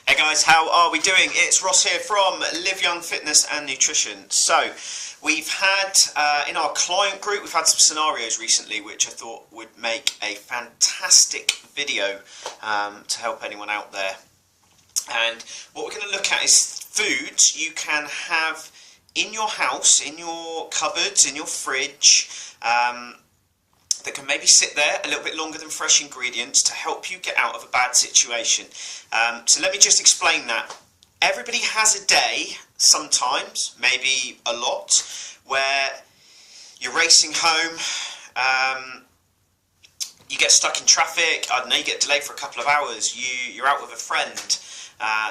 Hey guys, how are we doing? It's Ross here from Live Young Fitness and Nutrition. So, we've had, in our client group, we've had some scenarios recently which I thought would make a fantastic video to help anyone out there. And what we're going to look at is foods you can have in your house, in your cupboards, in your fridge, that can maybe sit there a little bit longer than fresh ingredients to help you get out of a bad situation. So let me just explain that. Everybody has a day, sometimes, maybe a lot, where you're racing home, you get stuck in traffic, I don't know, you get delayed for a couple of hours, you're out with a friend,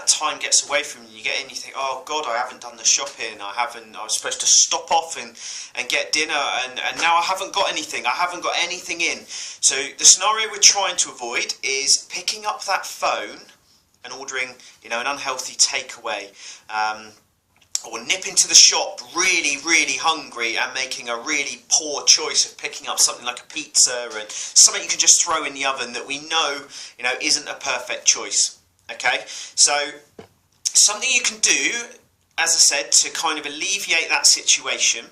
time gets away from you, you get in, you think, oh God, I haven't done the shopping, I was supposed to stop off and get dinner, and now I haven't got anything in. So the scenario we're trying to avoid is picking up that phone and ordering, an unhealthy takeaway, or nip into the shop really, really hungry and making a really poor choice of picking up something like a pizza and something you can just throw in the oven that we know, isn't a perfect choice. Okay, so something you can do, as I said, to kind of alleviate that situation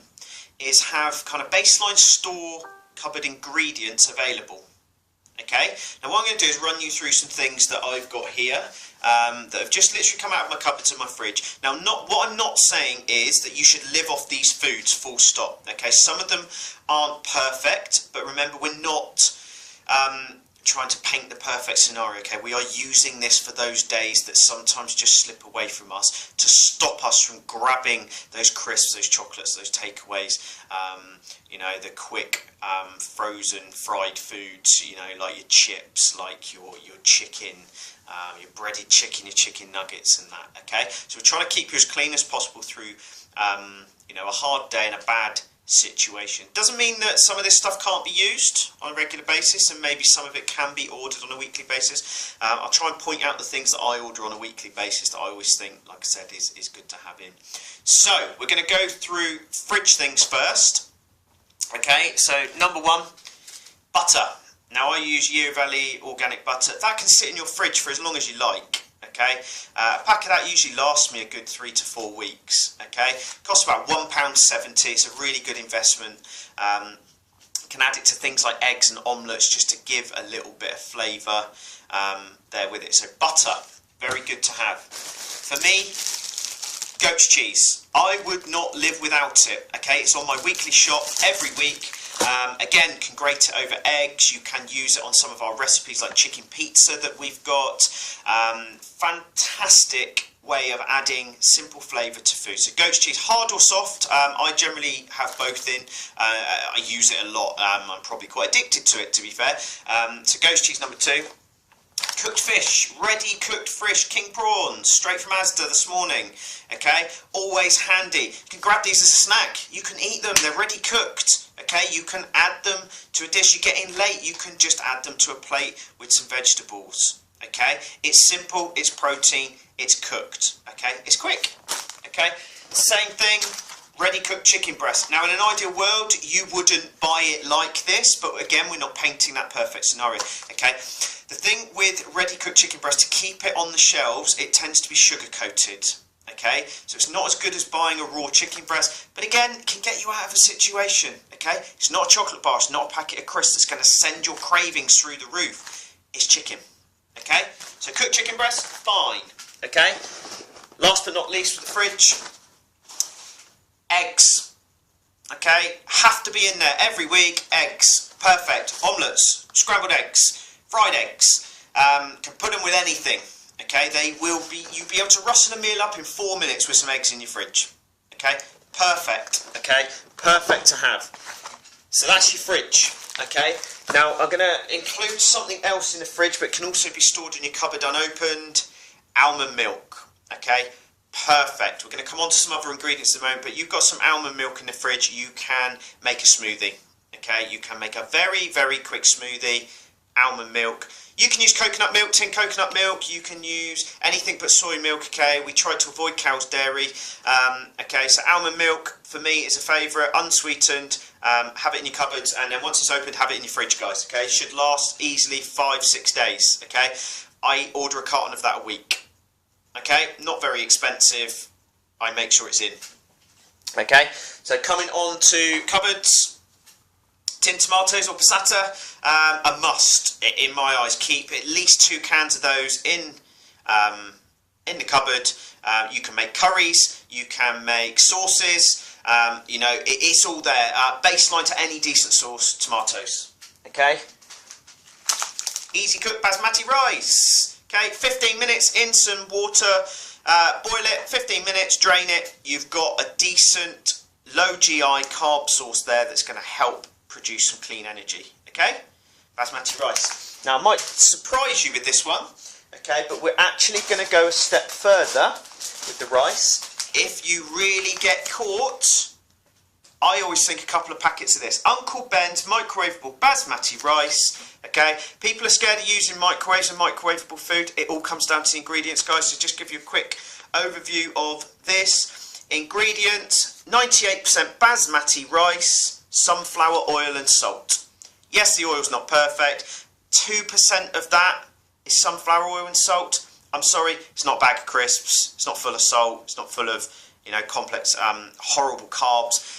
is have kind of baseline store cupboard ingredients available. Okay, now what I'm going to do is run you through some things that I've got here that have just literally come out of my cupboards and my fridge. Now, what I'm not saying is that you should live off these foods full stop. Okay, some of them aren't perfect, but remember, we're not trying to paint the perfect scenario. Okay, we are using this for those days that sometimes just slip away from us to stop us from grabbing those crisps, those chocolates, those takeaways, the quick frozen fried foods, like your chips, like your chicken, your breaded chicken, your chicken nuggets and that. Okay, so we're trying to keep you as clean as possible through a hard day and a bad situation. Doesn't mean that some of this stuff can't be used on a regular basis, and maybe some of it can be ordered on a weekly basis. I'll try and point out the things that I order on a weekly basis that I always think, like I said, is good to have in. So we're going to go through fridge things first. Okay, so number one, butter. Now I use Year Valley organic butter. That can sit in your fridge for as long as you like. Okay, a pack of that usually lasts me a good 3 to 4 weeks. Okay, costs about £1.70. It's a really good investment. Can add it to things like eggs and omelettes just to give a little bit of flavour there with it. So butter, very good to have. For me, goat's cheese. I would not live without it. Okay, it's on my weekly shop every week. Again, can grate it over eggs. You can use it on some of our recipes like chicken pizza that we've got. Fantastic way of adding simple flavour to food. So goat's cheese, hard or soft, I generally have both in. I use it a lot. I'm probably quite addicted to it, to be fair. So goat's cheese number two. Cooked fish, ready cooked fish, king prawns, straight from Asda this morning. Okay, always handy. You can grab these as a snack. You can eat them, they're ready cooked. Okay, you can add them to a dish. You're getting late, you can just add them to a plate with some vegetables. Okay, it's simple, it's protein, it's cooked. Okay, it's quick. Okay, same thing. Ready cooked chicken breast. Now, in an ideal world, you wouldn't buy it like this, but again, we're not painting that perfect scenario. Okay, the thing with ready cooked chicken breast, to keep it on the shelves, it tends to be sugar coated. Okay, so it's not as good as buying a raw chicken breast, but again, it can get you out of a situation. Okay, it's not a chocolate bar, it's not a packet of crisps that's going to send your cravings through the roof. It's chicken. Okay, so cooked chicken breast, fine. Okay, last but not least for the fridge, eggs. Okay, have to be in there every week. Eggs, perfect. Omelettes, scrambled eggs, fried eggs. Can put them with anything. Okay, you'll be able to rustle a meal up in 4 minutes with some eggs in your fridge. Okay, perfect. Okay, perfect to have. So that's your fridge. Okay, now I'm going to include something else in the fridge, but can also be stored in your cupboard unopened. Almond milk. Okay, perfect. We're going to come on to some other ingredients in a moment, but you've got some almond milk in the fridge. You can make a smoothie. Okay, you can make a very, very quick smoothie. Almond milk. You can use coconut milk, tin coconut milk. You can use anything but soy milk. Okay, we try to avoid cow's dairy. Okay, so almond milk for me is a favourite, unsweetened. Have it in your cupboards, and then once it's opened, have it in your fridge, guys. Okay, should last easily 5-6 days. Okay, I order a carton of that a week. Okay, not very expensive. I make sure it's in. Okay, so coming on to cupboards, tin tomatoes or passata, a must in my eyes. Keep at least 2 cans of those in the cupboard. You can make curries, you can make sauces, you know, it's all there. Baseline to any decent sauce, tomatoes. Okay, easy cook basmati rice. Okay, 15 minutes in some water, boil it, 15 minutes, drain it. You've got a decent low GI carb source there that's going to help produce some clean energy. Okay, basmati rice. Now I might surprise you with this one, okay, but we're actually going to go a step further with the rice. If you really get caught, I always think a couple of packets of this. Uncle Ben's microwavable basmati rice. Okay, people are scared of using microwaves and microwavable food. It all comes down to the ingredients, guys. So just give you a quick overview of this. Ingredients: 98% basmati rice, sunflower oil and salt. Yes, the oil's not perfect. 2% of that is sunflower oil and salt. I'm sorry, it's not a bag of crisps. It's not full of salt. It's not full of, you know, complex, horrible carbs.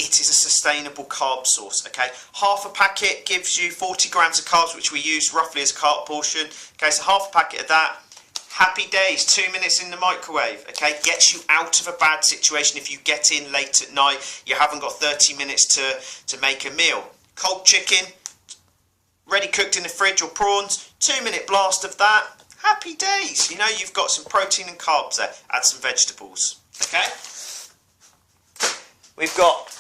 It is a sustainable carb source, okay? Half a packet gives you 40 grams of carbs, which we use roughly as a carb portion. Okay, so half a packet of that. Happy days, 2 minutes in the microwave, okay? Gets you out of a bad situation if you get in late at night, you haven't got 30 minutes to make a meal. Cold chicken, ready cooked in the fridge, or prawns, 2-minute blast of that. Happy days, you know, you've got some protein and carbs there. Add some vegetables, okay? We've got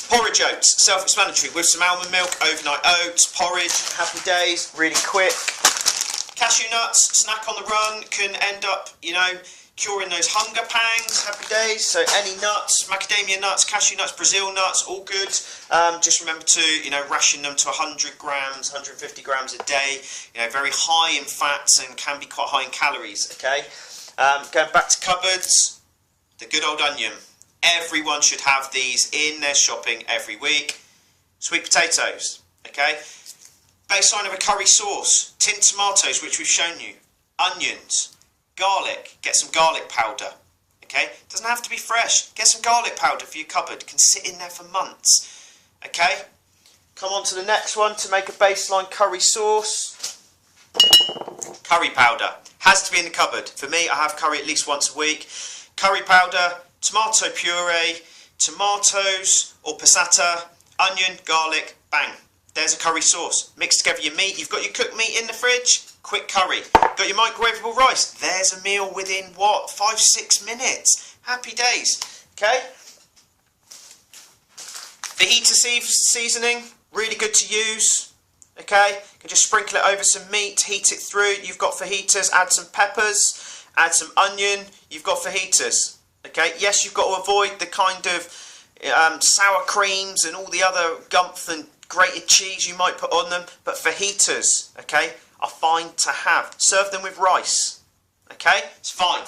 porridge oats, self-explanatory, with some almond milk, overnight oats, porridge, happy days, really quick. Cashew nuts, snack on the run, can end up, you know, curing those hunger pangs, happy days. So any nuts, macadamia nuts, cashew nuts, Brazil nuts, all good. Just remember to, you know, ration them to 100 grams, 150 grams a day. You know, very high in fats and can be quite high in calories, okay? Going back to cupboards, the good old onion. Everyone should have these in their shopping every week. Sweet potatoes, okay? Baseline of a curry sauce, tin tomatoes, which we've shown you, onions, garlic, get some garlic powder, okay? Doesn't have to be fresh, get some garlic powder for your cupboard, can sit in there for months, okay? Come on to the next one to make a baseline curry sauce. Curry powder, has to be in the cupboard. For me, I have curry at least once a week. Curry powder, tomato puree, tomatoes or passata, onion, garlic, bang. There's a curry sauce. Mix together your meat. You've got your cooked meat in the fridge, quick curry. Got your microwavable rice. There's a meal within, what, 5-6 minutes. Happy days, okay? Fajita seasoning, really good to use, okay? You can just sprinkle it over some meat, heat it through. You've got fajitas, add some peppers, add some onion. You've got fajitas. Okay, yes, you've got to avoid the kind of sour creams and all the other gumph and grated cheese you might put on them, but fajitas, okay, are fine to have. Serve them with rice, okay, it's fine.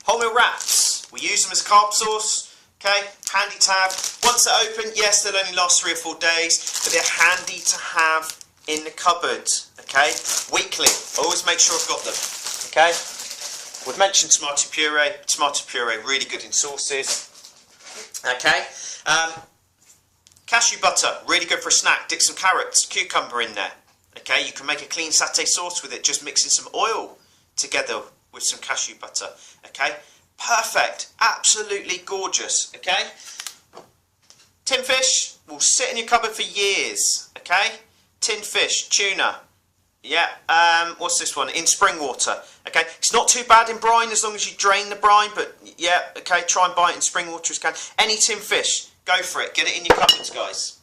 Wholemeal wraps, we use them as a carb source, okay, handy to have. Once they're open, yes, they'll only last 3 or 4 days, but they're handy to have in the cupboard, okay, weekly. Always make sure I've got them, okay. We've mentioned tomato puree, really good in sauces. Okay, cashew butter, really good for a snack. Dip some carrots, cucumber in there. Okay, you can make a clean satay sauce with it, just mixing some oil together with some cashew butter. Okay, perfect, absolutely gorgeous. Okay, tin fish will sit in your cupboard for years. Okay, tin fish, tuna. Yeah, what's this one? In spring water. Okay, it's not too bad in brine as long as you drain the brine, but yeah, okay, try and buy it in spring water as you can. Any tin fish, go for it. Get it in your cupboards, guys.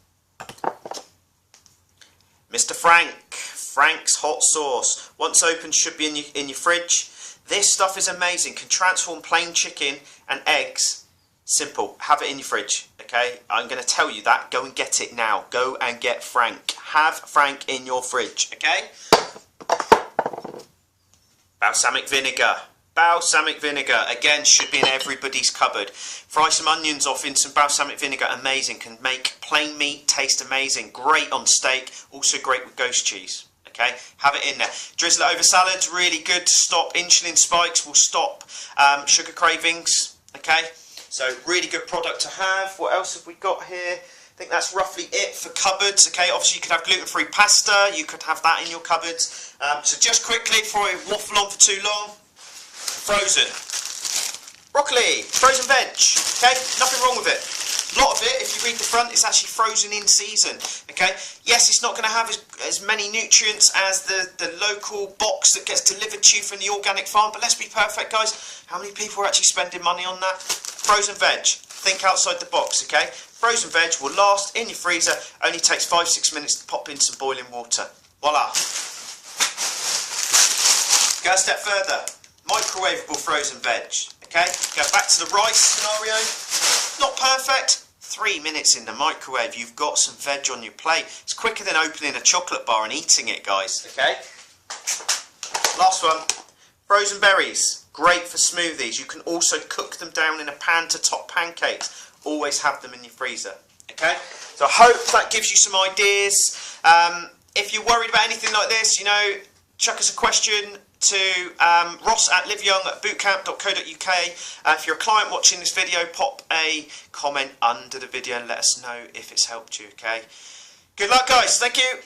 Mr. Frank's hot sauce. Once opened, should be in your fridge. This stuff is amazing. Can transform plain chicken and eggs. Simple. Have it in your fridge. Okay, I'm going to tell you that. Go and get it now. Go and get Frank. Have Frank in your fridge. Okay. Balsamic vinegar. Balsamic vinegar, again, should be in everybody's cupboard. Fry some onions off in some balsamic vinegar, amazing. Can make plain meat taste amazing. Great on steak, also great with ghost cheese. Okay, have it in there. Drizzle it over salads, really good to stop insulin spikes, will stop sugar cravings. Okay, so really good product to have. What else have we got here? I think that's roughly it for cupboards. Okay, obviously you could have gluten-free pasta, you could have that in your cupboards. So just quickly, before I waffle on for too long, frozen. Broccoli, frozen veg, okay, nothing wrong with it. A lot of it, if you read the front, it's actually frozen in season, okay. Yes, it's not going to have as many nutrients as the local box that gets delivered to you from the organic farm, but let's be perfect, guys. How many people are actually spending money on that? Frozen veg, think outside the box, okay. Frozen veg will last in your freezer, only takes 5-6 minutes to pop in some boiling water. Voila. Go a step further, microwavable frozen veg. Okay, go back to the rice scenario. Not perfect. 3 minutes in the microwave, you've got some veg on your plate. It's quicker than opening a chocolate bar and eating it, guys. Okay. Last one. Frozen berries. Great for smoothies. You can also cook them down in a pan to top pancakes. Always have them in your freezer. Okay. So I hope that gives you some ideas. If you're worried about anything like this, you know, chuck us a question to Ross at liveyoung@bootcamp.co.uk. If you're a client watching this video, pop a comment under the video and let us know if it's helped you, okay? Good luck, guys. Thank you.